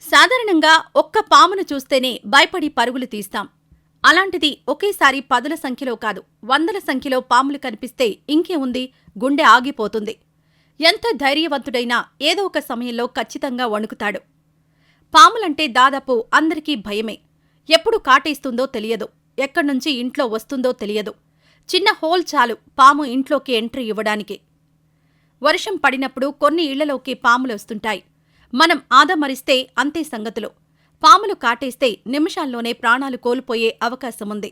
సాధారణంగా ఒక్క పామును చూస్తేనే భయపడి పరుగులు తీస్తాం. అలాంటిది ఒకేసారి పదుల సంఖ్యలో కాదు, వందల సంఖ్యలో పాములు కనిపిస్తే ఇంకే ఉంది, గుండె ఆగిపోతుంది. ఎంత ధైర్యవంతుడైనా ఏదో ఒక సమయంలో ఖచ్చితంగా వణుకుతాడు. పాములంటే దాదాపు అందరికీ భయమే. ఎప్పుడు కాటేస్తుందో తెలియదు, ఎక్కడ్నుంచి ఇంట్లో వస్తుందో తెలియదు. చిన్న హోల్ చాలు పాము ఇంట్లోకి ఎంట్రీ ఇవ్వడానికి. వర్షం పడినప్పుడు కొన్ని ఇళ్లలోకి పాములొస్తుంటాయి. మనం ఆదమరిస్తే అంతే సంగతులు. పాములు కాటేస్తే నిమిషాల్లోనే ప్రాణాలు కోల్పోయే అవకాశముంది.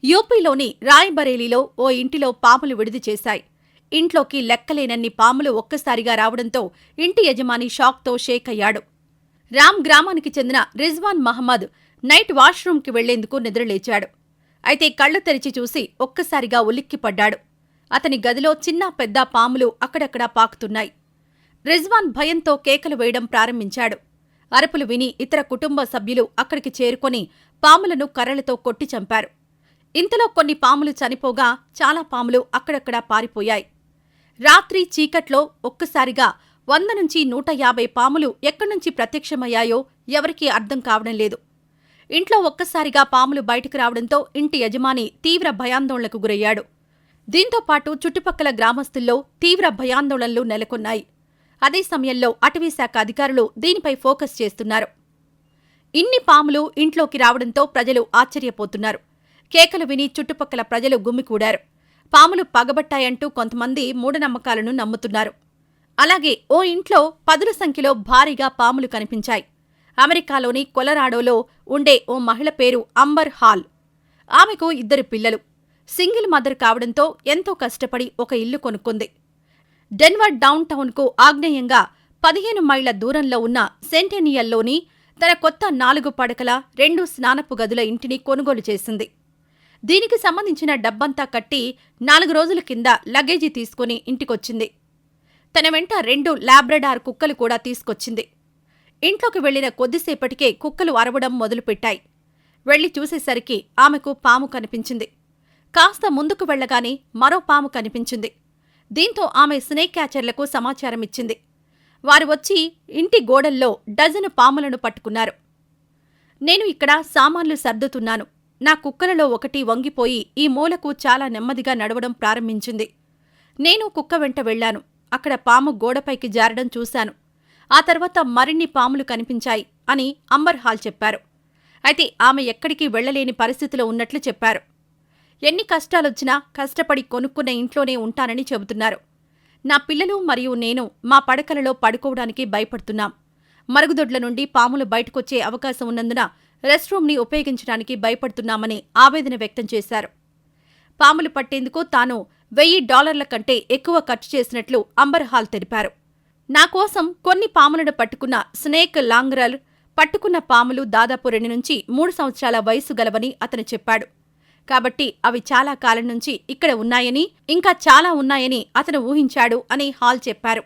యూపీలోని రాయ్బరేలీలో ఓ ఇంటిలో పాములు విడిది చేశాయి. ఇంట్లోకి లెక్కలేనన్ని పాములు ఒక్కసారిగా రావడంతో ఇంటి యజమాని షాక్తో షేక్ అయ్యాడు. రామ్ గ్రామానికి చెందిన రిజ్వాన్ మహమ్మద్ నైట్ వాష్రూంకి వెళ్లేందుకు నిద్రలేచాడు. అయితే కళ్లు తెరిచి చూసి ఒక్కసారిగా ఉలిక్కిపడ్డాడు. అతని గదిలో చిన్న పెద్ద పాములు అక్కడక్కడా పాకుతున్నాయి. రిజ్వాన్ భయంతో కేకలు వేయడం ప్రారంభించాడు. అరుపులు విని ఇతర కుటుంబ సభ్యులు అక్కడికి చేరుకొని పాములను కర్రలతో కొట్టి చంపారు. ఇంతలో కొన్ని పాములు చనిపోగా చాలా పాములు అక్కడక్కడా పారిపోయాయి. రాత్రి చీకట్లో ఒక్కసారిగా 100 నుంచి 150 పాములు ఎక్కడ్నుంచి ప్రత్యక్షమయ్యాయో ఎవరికీ అర్థం కావడం లేదు. ఇంట్లో ఒక్కసారిగా పాములు బయటకు రావడంతో ఇంటి యజమాని తీవ్ర భయాందోళనకు గురయ్యాడు. దీంతో పాటు చుట్టుపక్కల గ్రామస్తుల్లో తీవ్ర భయాందోళనలు నెలకొన్నాయి. అదే సమయంలో అటవీశాఖ అధికారులు దీనిపై ఫోకస్ చేస్తున్నారు. ఇన్ని పాములు ఇంట్లోకి రావడంతో ప్రజలు ఆశ్చర్యపోతున్నారు. కేకలు విని చుట్టుపక్కల ప్రజలు గుమికూడారు. పాములు పగబట్టాయంటూ కొంతమంది మూఢనమ్మకాలను నమ్ముతున్నారు. అలాగే ఓ ఇంట్లో పదుల సంఖ్యలో భారీగా పాములు కనిపించాయి. అమెరికాలోని కొలరాడోలో ఉండే ఓ మహిళ పేరు అంబర్ హాల్. ఆమెకు 2 పిల్లలు. సింగిల్ మదర్ కావడంతో ఎంతో కష్టపడి ఒక ఇల్లు కొనుక్కుంది. డెన్వర్ డౌన్ టౌన్కు ఆగ్నేయంగా 15 మైళ్ల దూరంలో ఉన్న సెంటెనియల్లోని తన కొత్త 4 పడకల 2 స్నానపు గదుల ఇంటిని కొనుగోలు చేసింది. దీనికి సంబంధించిన డబ్బంతా కట్టి 4 రోజుల కింద లగేజీ తీసుకుని ఇంటికొచ్చింది. తన వెంట 2 లాబ్రడార్ కుక్కలు కూడా తీసుకొచ్చింది. ఇంట్లోకి వెళ్లిన కొద్దిసేపటికే కుక్కలు అరవడం మొదలుపెట్టాయి. వెళ్లి చూసేసరికి ఆమెకు పాము కనిపించింది. కాస్త ముందుకు వెళ్లగానే మరో పాము కనిపించింది. దీంతో ఆమె స్నేక్ క్యాచర్లకు సమాచారమిచ్చింది. వారు వచ్చి ఇంటి గోడల్లో డజను పాములను పట్టుకున్నారు. నేను ఇక్కడ సామాన్లు సర్దుతున్నాను. నా కుక్కలలో ఒకటి వంగిపోయి ఈ మూలకు చాలా నెమ్మదిగా నడవడం ప్రారంభించింది. నేను కుక్క వెంట వెళ్లాను. అక్కడ పాము గోడపైకి జారడం చూశాను. ఆ తర్వాత మరిన్ని పాములు కనిపించాయి అని అంబర్ హాల్ చెప్పారు. అయితే ఆమె ఎక్కడికి వెళ్లలేని పరిస్థితిలో ఉన్నట్లు చెప్పారు. ఎన్ని కష్టాలొచ్చినా కష్టపడి కొనుక్కున్న ఇంట్లోనే ఉంటానని చెబుతున్నారు. నా పిల్లలు మరియు నేను మా పడకలలో పడుకోవడానికి భయపడుతున్నాం. మరుగుదొడ్ల నుండి పాములు బయటకొచ్చే అవకాశం ఉన్నందున రెస్ట్ రూమ్ని ఉపయోగించడానికి భయపడుతున్నామని ఆవేదన వ్యక్తం చేశారు. పాములు పట్టేందుకు తాను $1000 కంటే ఎక్కువ ఖర్చు చేసినట్లు అంబర్ హాల్ తెలిపారు. నా కోసం కొన్ని పాములను పట్టుకున్న స్నేక్ లాంగరర్ పట్టుకున్న పాములు దాదాపు 2 నుంచి 3 సంవత్సరాల వయసు గలవని అతను చెప్పాడు. కాబట్టి అవి చాలా కాలం నుంచి ఇక్కడ ఉన్నాయని, ఇంకా చాలా ఉన్నాయని అతను ఊహించాడు అని హాల్ చెప్పారు.